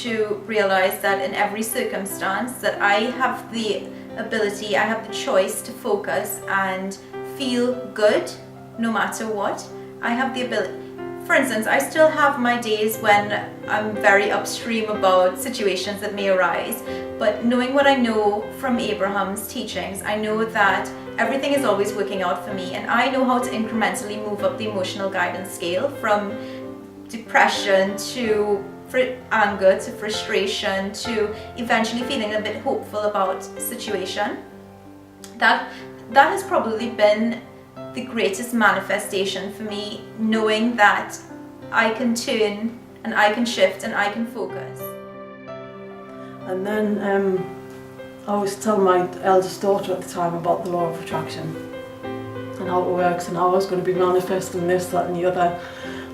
to realize that in every circumstance that I have the ability, I have the choice to focus and feel good no matter what. I have the ability. For instance, I still have my days when I'm very upstream about situations that may arise, but knowing what I know from Abraham's teachings, I know that everything is always working out for me, and I know how to incrementally move up the emotional guidance scale from depression to anger to frustration to eventually feeling a bit hopeful about the situation. That has probably been the greatest manifestation for me, knowing that I can turn and I can shift and I can focus. And then I was telling my eldest daughter at the time about the law of attraction and how it works and how I was going to be manifesting this, that and the other.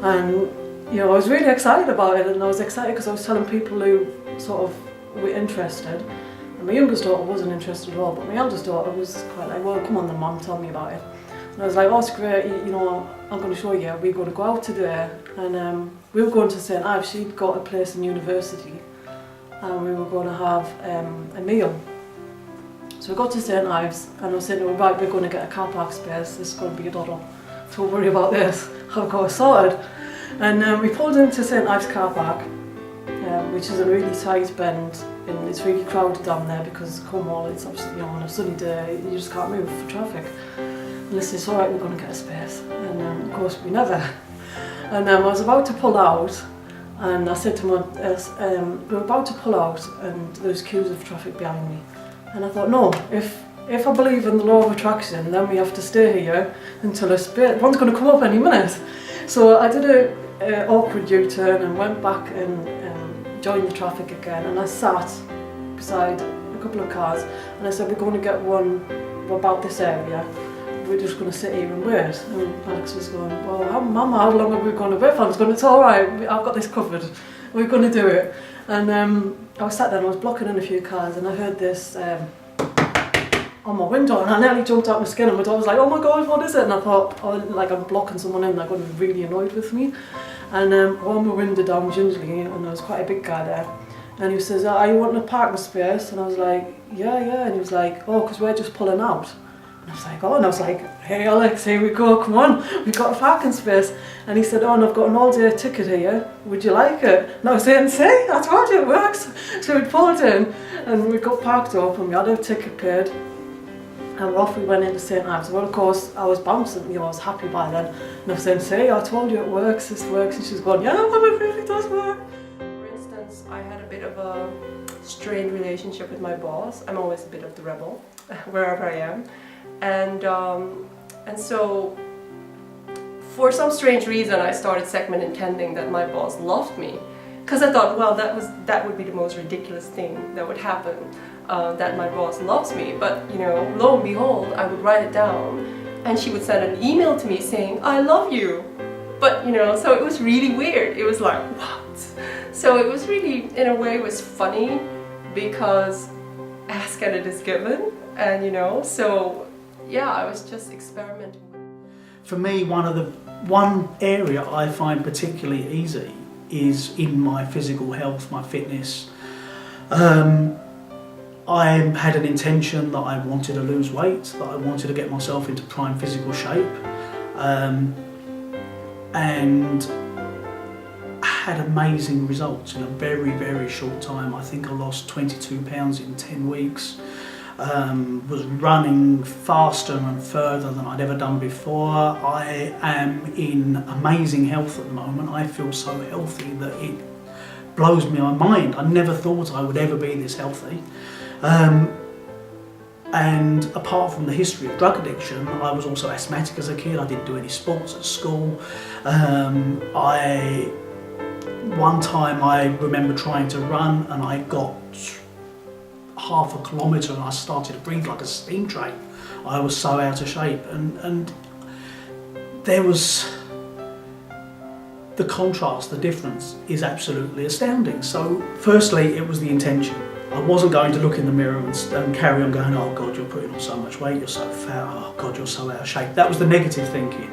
And you know, I was really excited about it, and I was excited because I was telling people who sort of were interested. And my youngest daughter wasn't interested at all, but my eldest daughter was quite like, well, come on then Mum, tell me about it. And I was like, oh, it's great, you know, I'm going to show you. We're going to go out today. And we were going to St Ives. She'd got a place in university, and we were going to have a meal. So we got to St Ives, and I was saying to her, right, we're going to get a car park space. This is going to be a doddle. Don't worry about this. I've got it sorted. And we pulled into St Ives car park, which is a really tight bend, and it's really crowded down there because Cornwall, it's obviously, you know, on a sunny day, you just can't move for traffic. And they said, alright, we're going to get a space. And of course we never. And I was about to pull out, and I said to my, we were about to pull out, and there was queues of traffic behind me. And I thought, no, if I believe in the law of attraction, then we have to stay here until a space, one's going to come up any minute. So I did an awkward U-turn and went back and joined the traffic again, and I sat beside a couple of cars, and I said, we're going to get one about this area. We're just going to sit here and wait. And Alex was going, well, Mama, how long are we going to wait for? I was going, it's all right, I've got this covered. We're going to do it. And I was sat there and I was blocking in a few cars, and I heard this on my window, and I nearly jumped out my skin, and my daughter was like, oh my God, what is it? And I thought, oh, like I'm blocking someone in, they're going to be really annoyed with me. And I rolled my window down gingerly, and there was quite a big guy there. And he says, are you wanting a parking space? And I was like, yeah. And he was like, oh, because we're just pulling out. And I was like, oh, and I was like, hey Alex, here we go, come on, we've got a parking space. And he said, oh, and I've got an all-day ticket here, would you like it? And I was saying, see, I told you it works. So we pulled in, and we got parked up, and we had our ticket paid, and off we went into St Ives. Well, of course, I was bouncing, you know, I was happy by then. And I was saying, see, I told you it works, this works. And she's going, yeah, Mum, it really does work. For instance, I had a bit of a strained relationship with my boss. I'm always a bit of the rebel, wherever I am. And so, for some strange reason, I started second intending that my boss loved me, because I thought, well, that would be the most ridiculous thing that would happen, that my boss loves me. But you know, lo and behold, I would write it down, and she would send an email to me saying, "I love you." But you know, so it was really weird. It was like, what? So it was really, in a way, it was funny, because ask and it is given, and you know, so. Yeah, I was just experimenting. For me, one area I find particularly easy is in my physical health, my fitness. I had an intention that I wanted to lose weight, that I wanted to get myself into prime physical shape, and had amazing results in a very, very short time. I think I lost 22 pounds in 10 weeks. Was running faster and further than I'd ever done before. I am in amazing health at the moment. I feel so healthy that it blows me my mind. I never thought I would ever be this healthy. And apart from the history of drug addiction, I was also asthmatic as a kid. I didn't do any sports at school. One time I remember trying to run, and I got half a kilometre and I started to breathe like a steam train. I was so out of shape, and there was the contrast, the difference is absolutely astounding. So firstly, it was the intention. I wasn't going to look in the mirror and carry on going, oh God, you're putting on so much weight, you're so fat, oh God, you're so out of shape. That was the negative thinking,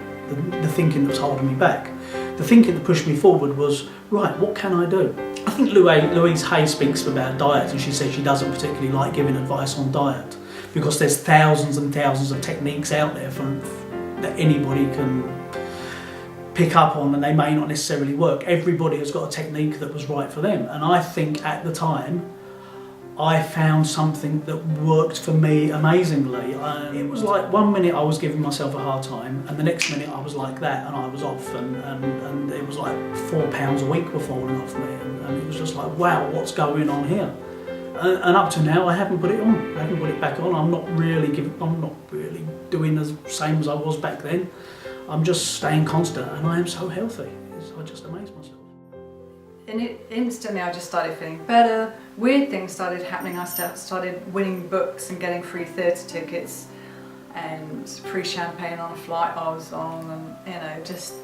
the thinking that was holding me back. The thinking that pushed me forward was, right, what can I do? I think Louise Hay speaks about diet, and she says she doesn't particularly like giving advice on diet because there's thousands and thousands of techniques out there that anybody can pick up on, and they may not necessarily work. Everybody has got a technique that was right for them, and I think at the time I found something that worked for me amazingly. It was like 1 minute I was giving myself a hard time, and the next minute I was like that, and I was off, and it was like £4 a week were falling off me, and it was just like, wow, what's going on here? And up to now I haven't put it on. I haven't put it back on. I'm not really doing the same as I was back then. I'm just staying constant, and I am so healthy. I just amaze myself. Instantly I just started feeling better. Weird things started happening. I started winning books and getting free theatre tickets and free champagne on a flight I was on, and just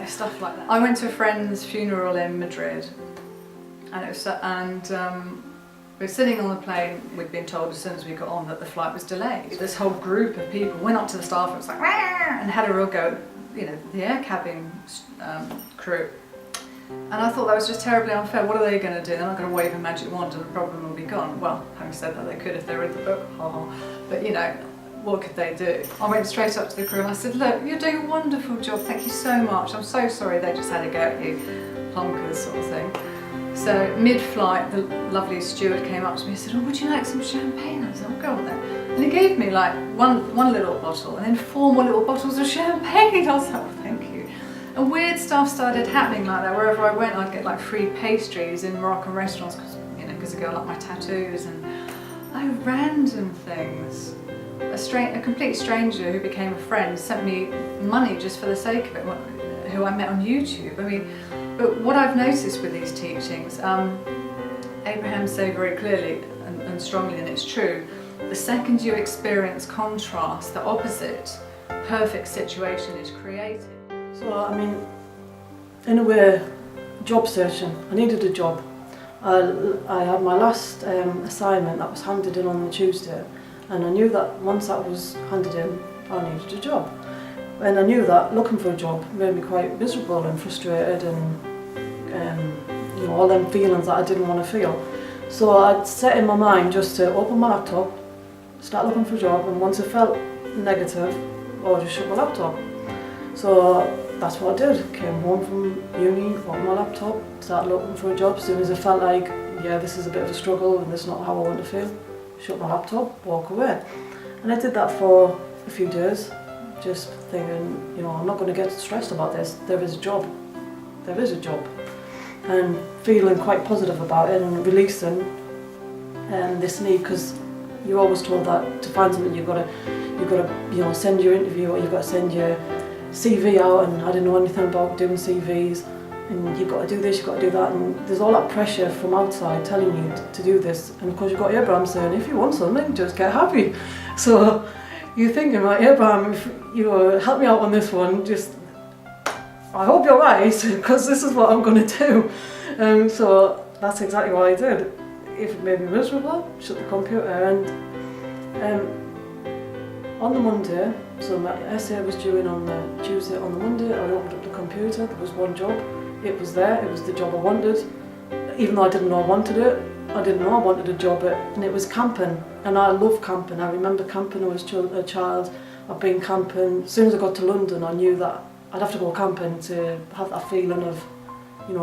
stuff like that. I went to a friend's funeral in Madrid, and we were sitting on the plane. We'd been told as soon as we got on that the flight was delayed. This whole group of people went up to the staff and was like, "Rah!" and had a real go at the air cabin crew. And I thought that was just terribly unfair. What are they going to do? They're not going to wave a magic wand and the problem will be gone. Well, having said that, they could if they read the book, but what could they do? I went straight up to the crew and I said, look, you're doing a wonderful job, thank you so much. I'm so sorry they just had a go at you, plunkers sort of thing. So mid-flight, the lovely steward came up to me and said, oh, would you like some champagne? I said, oh, go on then. And he gave me like one little bottle and then 4 more little bottles of champagne. I was like, oh, thank you. And weird stuff started happening like that. Wherever I went, I'd get like free pastries in Moroccan restaurants because a girl liked my tattoos and random things. A complete stranger who became a friend sent me money just for the sake of it, who I met on YouTube. But what I've noticed with these teachings, Abraham said very clearly and strongly, and it's true, the second you experience contrast, the opposite perfect situation is created. So, in a way, job searching. I needed a job. I had my last assignment that was handed in on the Tuesday, and I knew that once that was handed in, I needed a job. And I knew that looking for a job made me quite miserable and frustrated and all them feelings that I didn't want to feel. So I'd set in my mind just to open my laptop, start looking for a job, and once I felt negative, I'd just shut my laptop. So that's what I did. Came home from uni, opened my laptop, started looking for a job. As soon as I felt like, yeah, this is a bit of a struggle and this is not how I want to feel, shut my laptop, walk away. And I did that for a few days, just thinking, I'm not going to get stressed about this. There is a job. There is a job. And feeling quite positive about it and releasing this need, because you're always told that to find something you've got to send your interview, or you've got to send your CV out, and I didn't know anything about doing CVs, and you've got to do this, you've got to do that, and there's all that pressure from outside telling you to do this, and of course you've got Abraham saying, if you want something, just get happy. So you're thinking, right, Abraham, if help me out on this one, I hope you're right, because this is what I'm going to do. So that's exactly what I did. If it made me miserable, shut the computer, and on the Monday, so my essay was due in on the Tuesday. On the Monday, I opened up the computer. There was one job. It was there. It was the job I wanted. Even though I didn't know I wanted it, I didn't know I wanted a job and it was camping. And I love camping. I remember camping when I was a child. I've been camping. As soon as I got to London, I knew that I'd have to go camping to have that feeling of,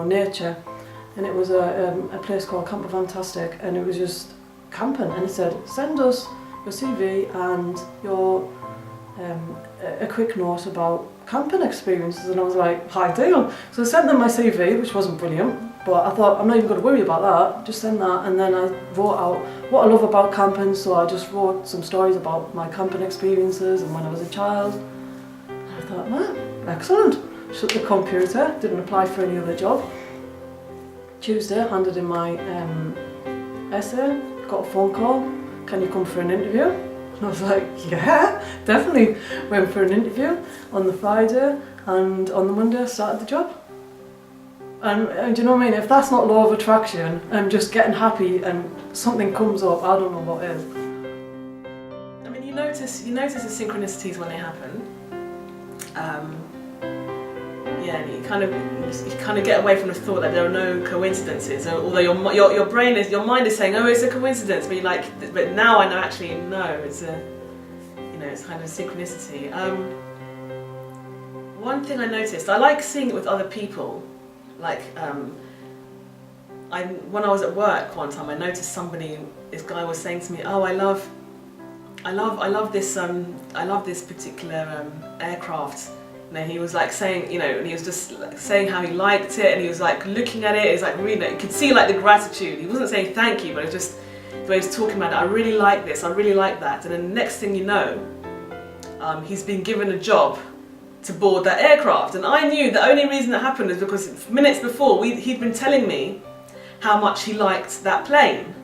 nature. And it was a place called Camper Fantastic, and it was just camping. And it said, send us your CV and your a quick note about camping experiences, and I was like, ideal. So I sent them my CV, which wasn't brilliant, but I thought I'm not even going to worry about that, just send that. And then I wrote out what I love about camping, so I just wrote some stories about my camping experiences and when I was a child. And I thought, man, excellent. Shut the computer, didn't apply for any other job. Tuesday, handed in my essay, got a phone call, can you come for an interview? And I was like, yeah, definitely. Went for an interview on the Friday, and on the Monday I started the job. And do you know what I mean? If that's not law of attraction, and just getting happy and something comes up, I don't know what is. I mean, you notice the synchronicities when they happen. Yeah, and you kind of get away from the thought that there are no coincidences. Although your brain is, your mind is saying, oh, it's a coincidence, but you're like, but now I know actually no, it's a, you know, it's kind of synchronicity. One thing I noticed, I like seeing it with other people. Like, when I was at work one time, I noticed this guy was saying to me, oh, I love this particular aircraft. You know, he was like saying, you know, and he was just like saying how he liked it, and he was like looking at it. It's like really, you could see like the gratitude. He wasn't saying thank you, but it was just the way he was talking about it. I really like this. I really like that. And then the next thing you know, he's been given a job to board that aircraft. And I knew the only reason that happened is because minutes before he'd been telling me how much he liked that plane.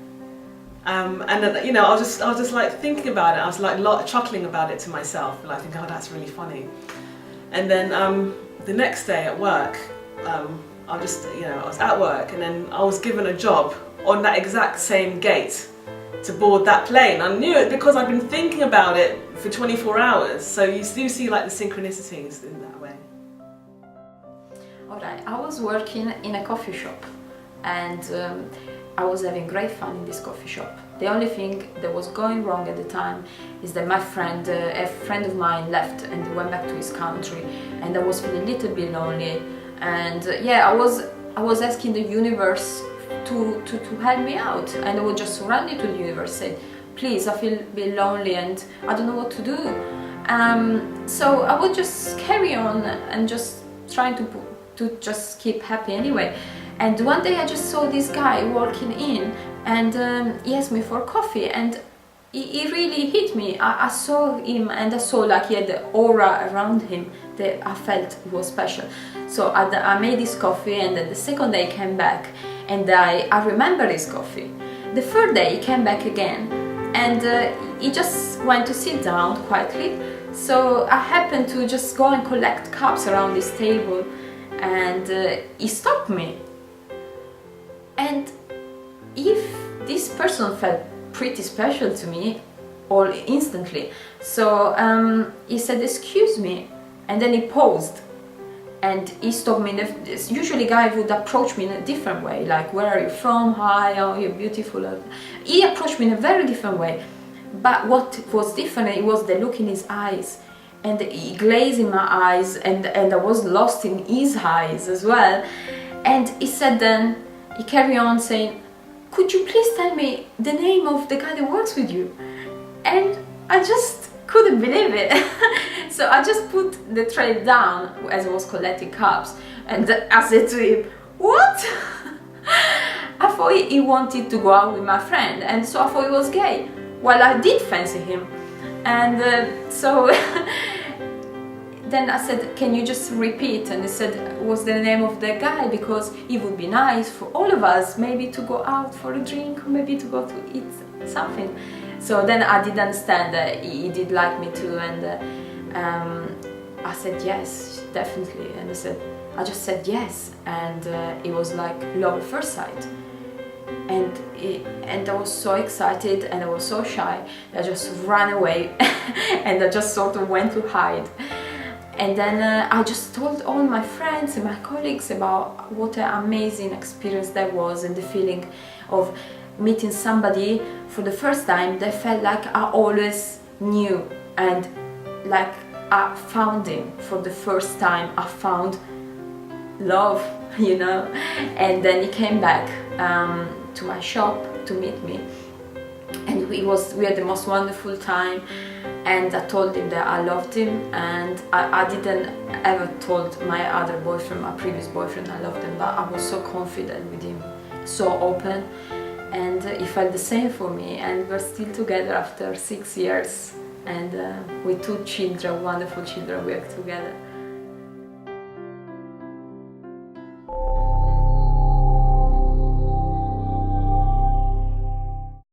And then, you know, I was just like thinking about it. I was like chuckling about it to myself, like thinking, oh, that's really funny. And then the next day at work, I was at work, and then I was given a job on that exact same gate to board that plane. I knew it because I'd been thinking about it for 24 hours. So you do see like the synchronicities in that way. Alright, I was working in a coffee shop, and I was having great fun in this coffee shop. The only thing that was going wrong at the time is that my friend, a friend of mine, left and went back to his country, and I was feeling a little bit lonely. And yeah, I was asking the universe to help me out, and I was just surrounded to the universe, saying, please, I feel a bit lonely and I don't know what to do. So I would just carry on and just trying to just keep happy anyway. And one day I just saw this guy walking in, and he asked me for coffee, and he really hit me. I saw him, and I saw like he had the aura around him that I felt it was special. So I made this coffee, and then the second day he came back, and I remember his coffee. The third day he came back again, and he just went to sit down quietly. So I happened to just go and collect cups around this table, and he stopped me. And if this person felt pretty special to me, all instantly, so he said, excuse me, and then he paused, and he stopped me. Usually guy would approach me in a different way, like, where are you from, hi, oh, you're beautiful. He approached me in a very different way, but what was different, it was the look in his eyes, and he glazed in my eyes, and I was lost in his eyes as well. And he said then, he carried on saying, could you please tell me the name of the guy that works with you? And I just couldn't believe it. So I just put the tray down as I was collecting cups, and I said to him, what? I thought he wanted to go out with my friend, and so I thought he was gay. Well, I did fancy him. And so then I said, can you just repeat? And he said, what's the name of the guy? Because it would be nice for all of us, maybe to go out for a drink, or maybe to go to eat something. So then I did understand that he did like me too, and I said yes, definitely. And I just said yes, and it was like love at first sight. And I was so excited, and I was so shy that I just ran away and I just sort of went to hide. And then I just told all my friends and my colleagues about what an amazing experience that was, and the feeling of meeting somebody for the first time that felt like I always knew, and like I found him for the first time. I found love, you know. And then he came back to my shop to meet me, and we had the most wonderful time. And I told him that I loved him, and I didn't ever told my other boyfriend, my previous boyfriend, I loved him, but I was so confident with him, so open, and he felt the same for me, and we're still together after 6 years, and with 2 children, wonderful children, we are together.